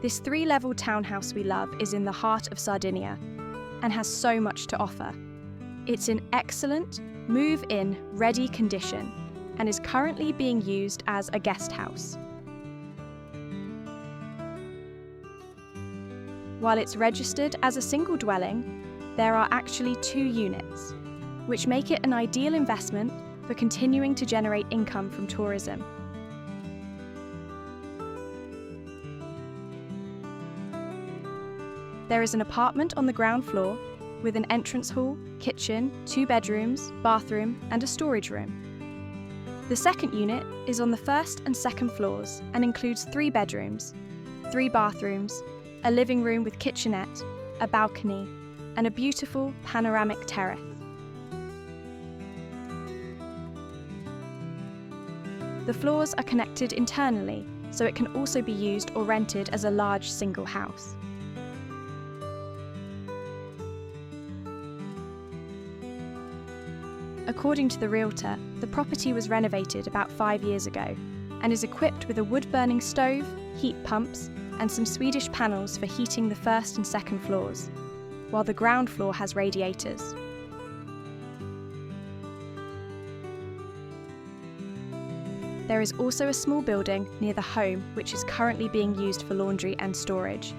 This 3-level townhouse we love is in the heart of Sardinia and has so much to offer. It's in excellent, move-in, ready condition and is currently being used as a guest house. While it's registered as a single dwelling, there are actually 2 units, which make it an ideal investment for continuing to generate income from tourism. There is an apartment on the ground floor with an entrance hall, kitchen, 2 bedrooms, bathroom, and a storage room. The second unit is on the first and second floors and includes 3 bedrooms, 3 bathrooms, a living room with kitchenette, a balcony, and a beautiful panoramic terrace. The floors are connected internally, so it can also be used or rented as a large single house. According to the realtor, the property was renovated about 5 years ago and is equipped with a wood-burning stove, heat pumps, and some Swedish panels for heating the first and second floors, while the ground floor has radiators. There is also a small building near the home which is currently being used for laundry and storage.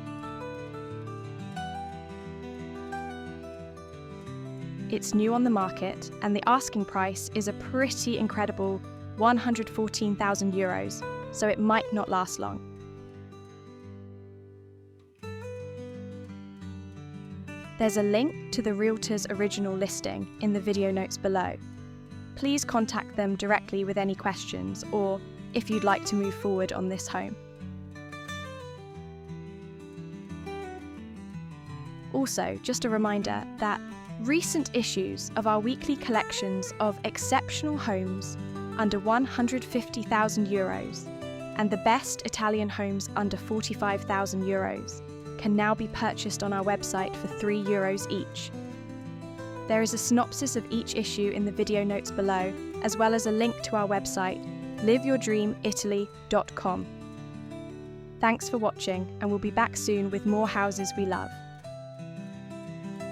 It's new on the market and the asking price is a pretty incredible €114,000, so it might not last long. There's a link to the realtor's original listing in the video notes below. Please contact them directly with any questions or if you'd like to move forward on this home. Also, just a reminder that recent issues of our weekly collections of exceptional homes under €150,000 and the best Italian homes under €45,000 can now be purchased on our website for €3 each. There is a synopsis of each issue in the video notes below, as well as a link to our website, liveyourdreamitaly.com. Thanks for watching, and we'll be back soon with more houses we love.